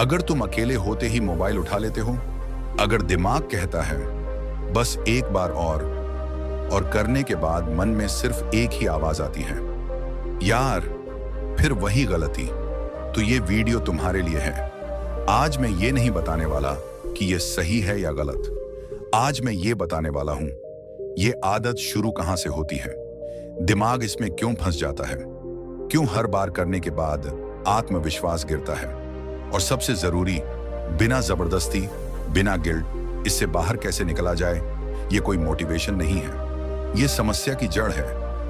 अगर तुम अकेले होते ही मोबाइल उठा लेते हो, अगर दिमाग कहता है बस एक बार और करने के बाद मन में सिर्फ एक ही आवाज आती है, यार फिर वही गलती, तो ये वीडियो तुम्हारे लिए है। आज मैं ये नहीं बताने वाला कि ये सही है या गलत। आज मैं ये बताने वाला हूं ये आदत शुरू कहां से होती है, दिमाग इसमें क्यों फंस जाता है, क्यों हर बार करने के बाद आत्मविश्वास गिरता है, और सबसे जरूरी, बिना जबरदस्ती, बिना गिल्ट इससे बाहर कैसे निकला जाए। ये कोई मोटिवेशन नहीं है, ये समस्या की जड़ है,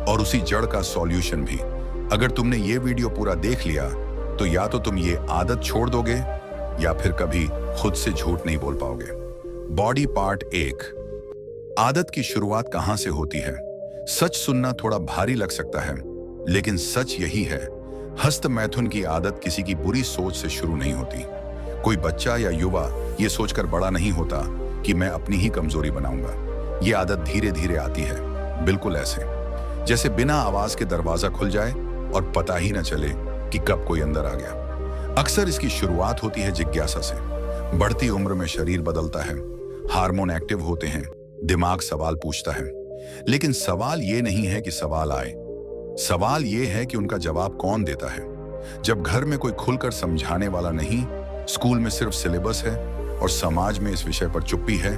और उसी जड़ का सॉल्यूशन भी। अगर तुमने ये वीडियो पूरा देख लिया तो या तो तुम ये आदत छोड़ दोगे या फिर कभी खुद से झूठ नहीं बोल पाओगे। बॉडी पार्ट 1, आदत की शुरुआत कहां से होती है। सच सुनना थोड़ा भारी लग सकता है, लेकिन सच यही है, हस्त मैथुन की आदत किसी की बुरी सोच से शुरू नहीं होती। कोई बच्चा या युवा ये सोचकर बड़ा नहीं होता कि मैं अपनी ही कमजोरी बनाऊंगा। ये आदत धीरे धीरे आती है, बिल्कुल ऐसे जैसे बिना आवाज के दरवाजा खुल जाए और पता ही न चले कि कब कोई अंदर आ गया। अक्सर इसकी शुरुआत होती है जिज्ञासा से। बढ़ती उम्र में शरीर बदलता है, हार्मोन एक्टिव होते हैं, दिमाग सवाल पूछता है। लेकिन सवाल ये नहीं है कि सवाल आए, सवाल ये है कि उनका जवाब कौन देता है। जब घर में कोई खुलकर समझाने वाला नहीं, स्कूल में सिर्फ सिलेबस है और समाज में इस विषय पर चुप्पी है,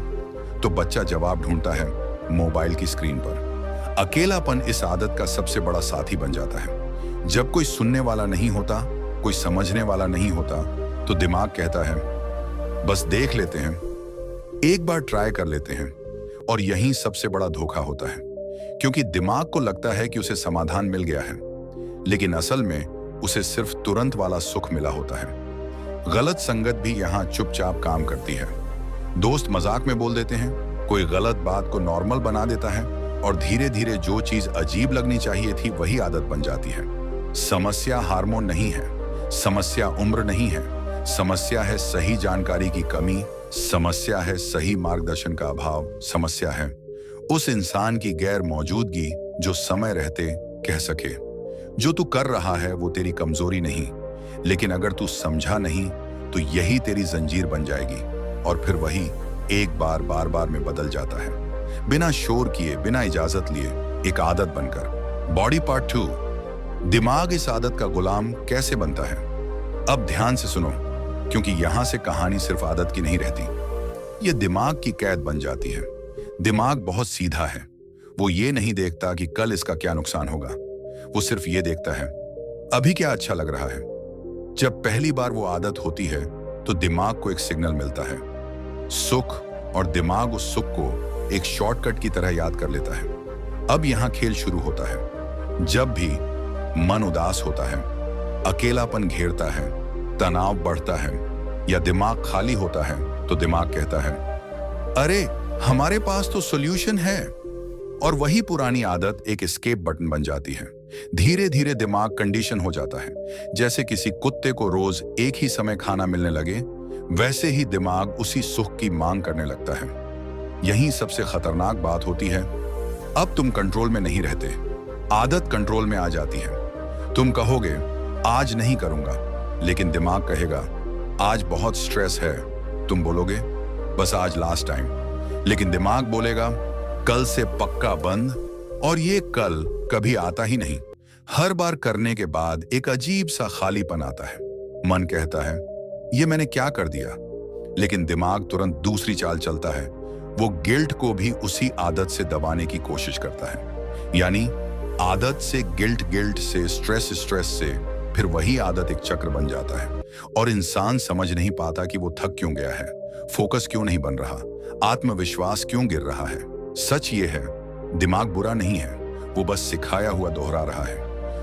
तो बच्चा जवाब ढूंढता है मोबाइल की स्क्रीन पर। अकेलापन इस आदत का सबसे बड़ा साथी बन जाता है। जब कोई सुनने वाला नहीं होता, कोई समझने वाला नहीं होता, तो दिमाग कहता है बस देख लेते हैं, एक बार ट्राई कर लेते हैं। और यही सबसे बड़ा धोखा होता है, क्योंकि दिमाग को लगता है कि उसे समाधान मिल गया है, लेकिन असल में उसे सिर्फ तुरंत वाला सुख मिला होता है। गलत संगत भी यहां चुपचाप काम करती है। दोस्त मजाक में बोल देते हैं, कोई गलत बात को नॉर्मल बना देता है, और धीरे धीरे जो चीज अजीब लगनी चाहिए थी वही आदत बन जाती है। समस्या हार्मोन नहीं है, समस्या उम्र नहीं है, समस्या है सही जानकारी की कमी, समस्या है सही मार्गदर्शन का अभाव, समस्या है उस इंसान की गैर मौजूदगी जो समय रहते कह सके जो तू कर रहा है वो तेरी कमजोरी नहीं, लेकिन अगर तू समझा नहीं तो यही तेरी जंजीर बन जाएगी, और फिर वही एक बार बार में बदल जाता है, बिना शोर किए, बिना इजाजत लिए, एक आदत बनकर। बॉडी पार्ट 2, दिमाग इस आदत का गुलाम कैसे बनता है। अब ध्यान से सुनो, क्योंकि यहां से कहानी सिर्फ आदत की नहीं रहती, यह दिमाग की कैद बन जाती है। दिमाग बहुत सीधा है, वो ये नहीं देखता कि कल इसका क्या नुकसान होगा, वो सिर्फ ये देखता है अभी क्या अच्छा लग रहा है। जब पहली बार वो आदत होती है तो दिमाग को एक सिग्नल मिलता है, सुख, और दिमाग उस सुख को एक शॉर्टकट की तरह याद कर लेता है। अब यहां खेल शुरू होता है। जब भी मन उदास होता है, अकेलापन घेरता है, तनाव बढ़ता है, या दिमाग खाली होता है, तो दिमाग कहता है अरे हमारे पास तो सॉल्यूशन है, और वही पुरानी आदत एक एस्केप बटन बन जाती है। धीरे धीरे दिमाग कंडीशन हो जाता है। जैसे किसी कुत्ते को रोज एक ही समय खाना मिलने लगे, वैसे ही दिमाग उसी सुख की मांग करने लगता है। यही सबसे खतरनाक बात होती है, अब तुम कंट्रोल में नहीं रहते, आदत कंट्रोल में आ जाती है। तुम कहोगे आज नहीं करूंगा, लेकिन दिमाग कहेगा आज बहुत स्ट्रेस है। तुम बोलोगे बस आज लास्ट टाइम, लेकिन दिमाग बोलेगा कल से पक्का बंद, और ये कल कभी आता ही नहीं। हर बार करने के बाद एक अजीब सा खालीपन आता है। मन कहता है ये मैंने क्या कर दिया, लेकिन दिमाग तुरंत दूसरी चाल चलता है। वो गिल्ट को भी उसी आदत से दबाने की कोशिश करता है। यानी आदत से गिल्ट, गिल्ट से स्ट्रेस, स्ट्रेस से फिर वही आदत एक चक्र बन जाता है, और इंसान समझ नहीं पाता कि वो थक क्यों गया है, फोकस क्यों नहीं बन रहा, आत्मविश्वास क्यों गिर रहा है। सच ये है, दिमाग बुरा नहीं है, वो बस सिखाया हुआ दोहरा रहा है,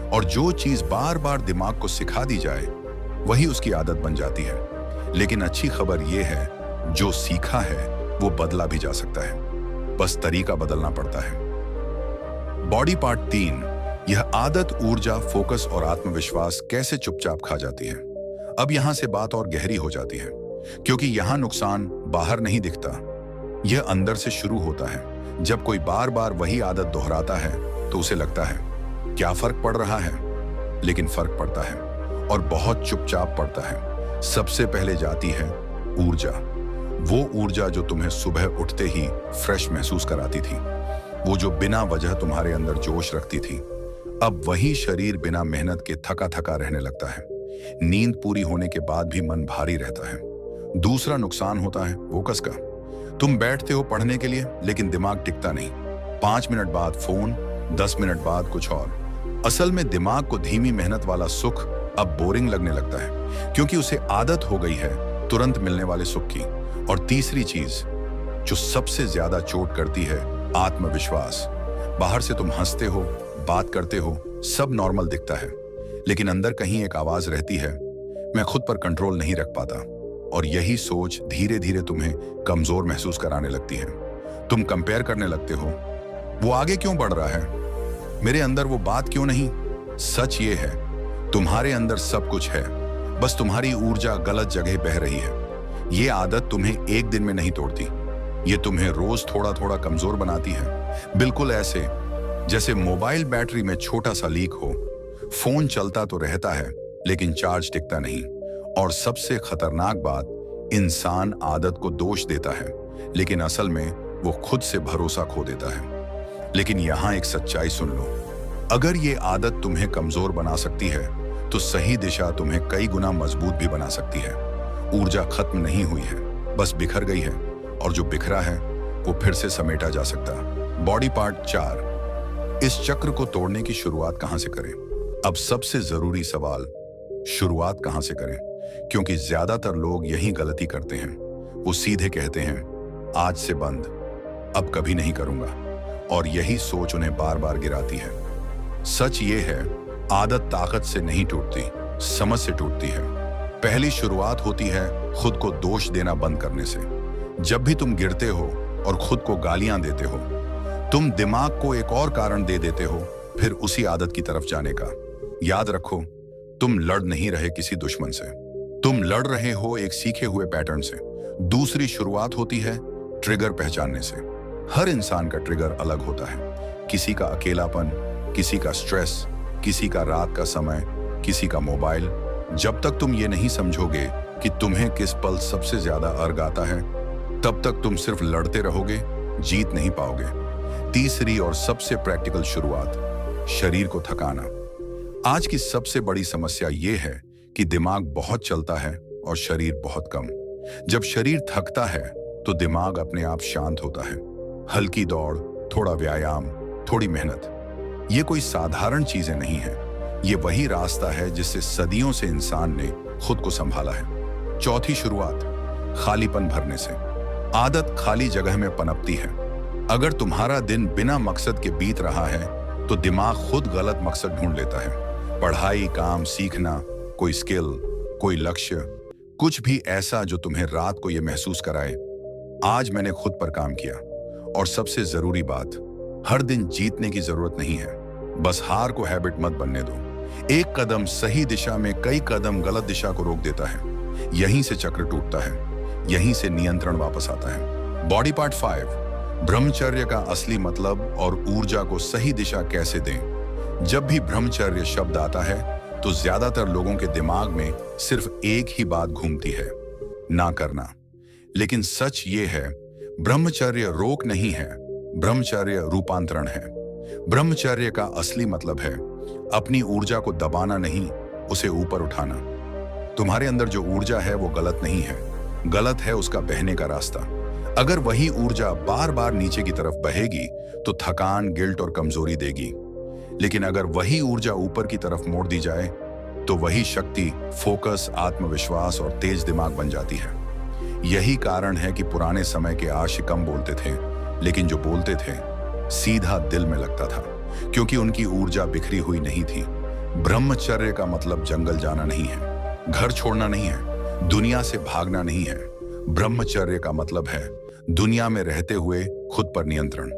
और जो चीज बार बार दिमाग को सिखा दी जाए वही उसकी आदत बन जाती है। लेकिन अच्छी खबर ये है, जो सीखा है वो बदला भी जा सकता है, बस तरीका बदलना पड़ता है। बॉडी पार्ट 3, यह आदत ऊर्जा, फोकस और आत्मविश्वास कैसे चुपचाप खा जाती है। अब यहां से बात और गहरी हो जाती है, क्योंकि यहां नुकसान बाहर नहीं दिखता, यह अंदर से शुरू होता है। जब कोई बार बार वही आदत दोहराता है तो उसे लगता है क्या फर्क पड़ रहा है, लेकिन फर्क पड़ता है, और बहुत चुपचाप पड़ता है। सबसे पहले जाती है ऊर्जा। वो ऊर्जा जो तुम्हें सुबह उठते ही फ्रेश महसूस कराती थी, वो जो बिना वजह तुम्हारे अंदर जोश रखती थी। अब वही शरीर बिना मेहनत के थका थका रहने लगता है। नींद पूरी होने के बाद भी मन भारी रहता है। दूसरा नुकसान होता है फोकस का। तुम बैठते हो पढ़ने के लिए, लेकिन दिमाग टिकता नहीं। 5 मिनट बाद फोन, 10 मिनट बाद कुछ और। असल में दिमाग को धीमी मेहनत वाला सुख अब बोरिंग लगने लगता है, क्योंकि उसे आदत हो गई है तुरंत मिलने वाले सुख की। और तीसरी चीज जो सबसे ज्यादा चोट करती है, आत्मविश्वास। बाहर से तुम हंसते हो, बात करते हो, सब नॉर्मल दिखता है, लेकिन अंदर कहीं एक आवाज रहती है, मैं खुद पर कंट्रोल नहीं रख पाता। और यही सोच धीरे धीरे तुम्हें कमजोर महसूस कराने लगती है। तुम कंपेयर करने लगते हो, वो आगे क्यों बढ़ रहा है, मेरे अंदर वो बात क्यों नहीं। सच ये है, तुम्हारे अंदर सब कुछ है, बस तुम्हारी ऊर्जा गलत जगह बह रही है। ये आदत तुम्हें एक दिन में नहीं तोड़ती, ये तुम्हें रोज थोड़ा थोड़ा कमजोर बनाती है। बिल्कुल ऐसे जैसे मोबाइल बैटरी में छोटा सा लीक हो। फोन चलता तो रहता है, लेकिन चार्ज टिकता नहीं। और सबसे खतरनाक बात, इंसान आदत को दोष देता है, लेकिन असल में वो खुद से भरोसा खो देता है। लेकिन यहां एक सच्चाई सुन लो, अगर ये आदत तुम्हें कमजोर बना सकती है, तो सही दिशा तुम्हें कई गुना मजबूत भी बना सकती है। ऊर्जा खत्म नहीं हुई है, बस बिखर गई है, और जो बिखरा है वो फिर से समेटा जा सकता। बॉडी पार्ट 4, इस चक्र को तोड़ने की शुरुआत कहां से करें। अब सबसे जरूरी सवाल, शुरुआत कहां से करें, क्योंकि ज्यादातर लोग यही गलती करते हैं। वो सीधे कहते हैं, आज से बंद, अब कभी नहीं करूंगा, और यही सोच उन्हें बार बार गिराती है। सच ये है, आदत ताकत से नहीं टूटती, समझ से टूटती है। पहली शुरुआत होती है खुद को दोष देना बंद करने से। जब भी तुम गिरते हो और खुद को गालियां देते हो, तुम दिमाग को एक और कारण दे देते हो फिर उसी आदत की तरफ जाने का। याद रखो, तुम लड़ नहीं रहे किसी दुश्मन से, तुम लड़ रहे हो एक सीखे हुए पैटर्न से। दूसरी शुरुआत होती है ट्रिगर पहचानने से। हर इंसान का ट्रिगर अलग होता है, किसी का अकेलापन, किसी का स्ट्रेस, किसी का रात का समय, किसी का मोबाइल। जब तक तुम ये नहीं समझोगे कि तुम्हें किस पल सबसे ज्यादा अर्घ आता है, तब तक तुम सिर्फ लड़ते रहोगे, जीत नहीं पाओगे। तीसरी और सबसे प्रैक्टिकल शुरुआत, शरीर को थकाना। आज की सबसे बड़ी समस्या यह है कि दिमाग बहुत चलता है और शरीर बहुत कम। जब शरीर थकता है तो दिमाग अपने आप शांत होता है। हल्की दौड़, थोड़ा व्यायाम, थोड़ी मेहनत, ये कोई साधारण चीजें नहीं है। ये वही रास्ता है जिससे सदियों से इंसान ने खुद को संभाला है। चौथी शुरुआत, खालीपन भरने से। आदत खाली जगह में पनपती है। अगर तुम्हारा दिन बिना मकसद के बीत रहा है, तो दिमाग खुद गलत मकसद ढूंढ लेता है। पढ़ाई, काम, सीखना, कोई स्किल, कोई लक्ष्य, कुछ भी ऐसा जो तुम्हें रात को यह महसूस कराए, आज मैंने खुद पर काम किया। और सबसे जरूरी बात, हर दिन जीतने की जरूरत नहीं है, बस हार को हैबिट मत बनने दो। एक कदम सही दिशा में कई कदम गलत दिशा को रोक देता है। यहीं से चक्र टूटता है, यहीं से नियंत्रण वापस आता है। बॉडी पार्ट 5, ब्रह्मचर्य का असली मतलब और ऊर्जा को सही दिशा कैसे दें। जब भी ब्रह्मचर्य शब्द आता है, तो ज्यादातर लोगों के दिमाग में सिर्फ एक ही बात घूमती है, ना करना। लेकिन सच ये है, ब्रह्मचर्य रोक नहीं है, ब्रह्मचर्य रूपांतरण है। ब्रह्मचर्य का असली मतलब है अपनी ऊर्जा को दबाना नहीं, उसे ऊपर उठाना। तुम्हारे अंदर जो ऊर्जा है वो गलत नहीं है, गलत है उसका बहने का रास्ता। अगर वही ऊर्जा बार बार नीचे की तरफ बहेगी तो थकान, गिल्ट और कमजोरी देगी। लेकिन अगर वही ऊर्जा ऊपर की तरफ मोड़ दी जाए, तो वही शक्ति, फोकस, आत्मविश्वास और तेज दिमाग बन जाती है। यही कारण है कि पुराने समय के आशिक कम बोलते थे, लेकिन जो बोलते थे सीधा दिल में लगता था, क्योंकि उनकी ऊर्जा बिखरी हुई नहीं थी। ब्रह्मचर्य का मतलब जंगल जाना नहीं है, घर छोड़ना नहीं है, दुनिया से भागना नहीं है। ब्रह्मचर्य का मतलब है दुनिया में रहते हुए खुद पर नियंत्रण।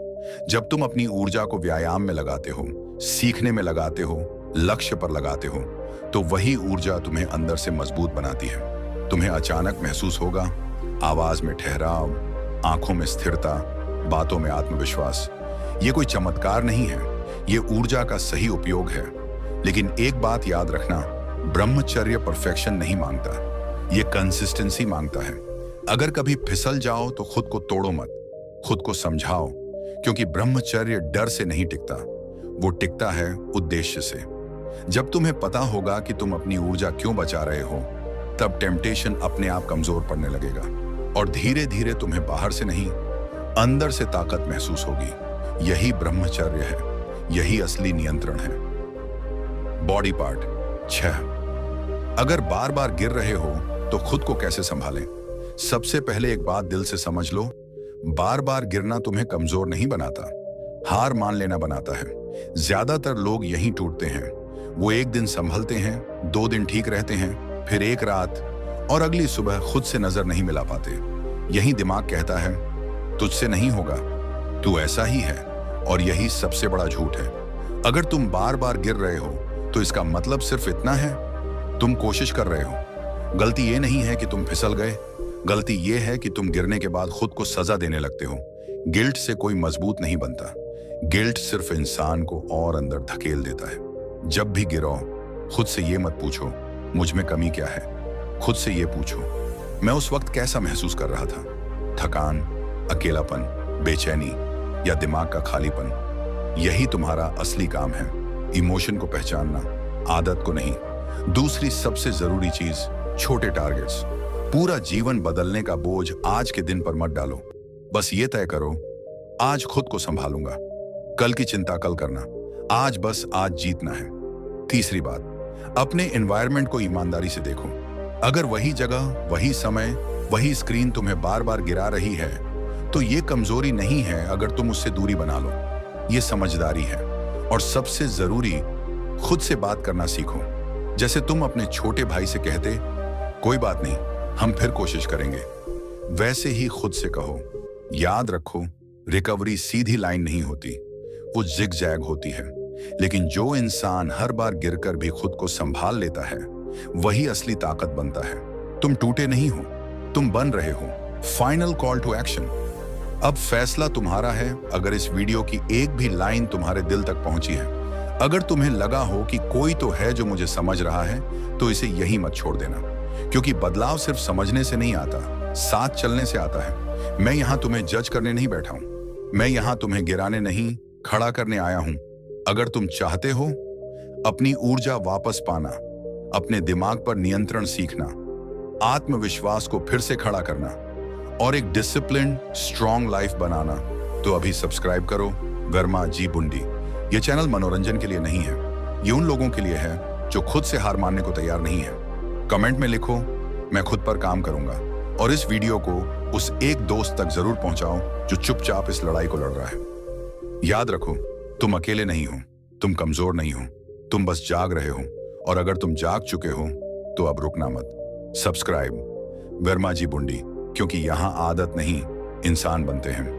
जब तुम अपनी ऊर्जा को व्यायाम में लगाते हो, सीखने में लगाते हो, लक्ष्य पर लगाते हो, तो वही ऊर्जा तुम्हें अंदर से मजबूत बनाती है। तुम्हें अचानक महसूस होगा आवाज में ठहराव, आंखों में स्थिरता, बातों में आत्मविश्वास। ये कोई चमत्कार नहीं है, ये ऊर्जा का सही उपयोग है। लेकिन एक बात याद रखना, ब्रह्मचर्य परफेक्शन नहीं मांगता, ये कंसिस्टेंसी मांगता है। अगर कभी फिसल जाओ तो खुद को तोड़ो मत, खुद को समझाओ, क्योंकि ब्रह्मचर्य डर से नहीं टिकता, वो टिकता है उद्देश्य से। जब तुम्हें पता होगा कि तुम अपनी ऊर्जा क्यों बचा रहे हो, तब टेम्पटेशन अपने आप कमजोर पड़ने लगेगा और धीरे धीरे तुम्हें बाहर से नहीं, अंदर से ताकत महसूस होगी। यही ब्रह्मचर्य है, यही असली नियंत्रण है। Body part 6। अगर बार बार गिर रहे हो तो खुद को कैसे संभालें? सबसे पहले एक बात दिल से समझ लो, बार बार गिरना तुम्हें कमजोर नहीं बनाता, हार मान लेना बनाता है। ज्यादातर लोग यहीं टूटते हैं। वो एक दिन संभलते हैं, 2 दिन ठीक रहते हैं, फिर एक रात और अगली सुबह खुद से नजर नहीं मिला पाते। यही दिमाग कहता है तुझसे नहीं होगा, तू ऐसा ही है, और यही सबसे बड़ा झूठ है। अगर तुम बार बार गिर रहे हो तो इसका मतलब सिर्फ इतना है, तुम कोशिश कर रहे हो। गलती ये नहीं है कि तुम फिसल गए, गलती ये है कि तुम गिरने के बाद खुद को सजा देने लगते हो। गिल्ट से कोई मजबूत नहीं बनता, गिल्ट सिर्फ इंसान को और अंदर धकेल देता है। जब भी गिरो खुद से ये मत पूछो मुझ में कमी क्या है, खुद से ये पूछो मैं उस वक्त कैसा महसूस कर रहा था। थकान, अकेलापन, बेचैनी या दिमाग का खालीपन। यही तुम्हारा असली काम है, इमोशन को पहचानना, आदत को नहीं। दूसरी सबसे जरूरी चीज, छोटे टारगेट्स। पूरा जीवन बदलने का बोझ आज के दिन पर मत डालो। बस ये तय करो, आज खुद को संभालूंगा, कल की चिंता कल करना, आज बस आज जीतना है। तीसरी बात, अपने एनवायरनमेंट को ईमानदारी से देखो। अगर वही जगह, वही समय, वही स्क्रीन तुम्हें बार बार गिरा रही है तो ये कमजोरी नहीं है अगर तुम उससे दूरी बना लो, ये समझदारी है। और सबसे जरूरी, खुद से बात करना सीखो। जैसे तुम अपने छोटे भाई से कहते कोई बात नहीं, हम फिर कोशिश करेंगे, वैसे ही खुद से कहो याद रखो रिकवरी सीधी लाइन नहीं होती, वो जिग-जैग होती है। लेकिन जो इंसान हर बार गिरकर भी खुद को संभाल लेता है वही असली ताकत बनता है। तुम टूटे नहीं हो, तुम बन रहे हो। Final call to action. अब फैसला तुम्हारा है। अगर इस वीडियो की एक भी लाइन तुम्हारे दिल तक पहुंची है, अगर तुम्हें लगा हो कि कोई तो है जो मुझे समझ रहा है, तो इसे यही मत छोड़ देना, क्योंकि बदलाव सिर्फ समझने से नहीं आता, साथ चलने से आता है। मैं यहां तुम्हें जज करने नहीं बैठा हूं, मैं यहां तुम्हें गिराने नहीं, खड़ा करने आया हूं। अगर तुम चाहते हो अपनी ऊर्जा वापस पाना, अपने दिमाग पर नियंत्रण सीखना, आत्मविश्वास को फिर से खड़ा करना और एक डिसिप्लिन स्ट्रॉन्ग लाइफ बनाना, तो अभी सब्सक्राइब करो वर्मा जी बुंडी। ये चैनल मनोरंजन के लिए नहीं है, ये उन लोगों के लिए है जो खुद से हार मानने को तैयार नहीं है। कमेंट में लिखो मैं खुद पर काम करूंगा, और इस वीडियो को उस एक दोस्त तक जरूर पहुंचाओ जो चुपचाप इस लड़ाई को लड़ रहा है। याद रखो तुम अकेले नहीं हो, तुम कमजोर नहीं हो, तुम बस जाग रहे हो। और अगर तुम जाग चुके हो तो अब रुकना मत। सब्सक्राइब वर्मा जी बुंडी, क्योंकि यहां आदत नहीं इंसान बनते हैं।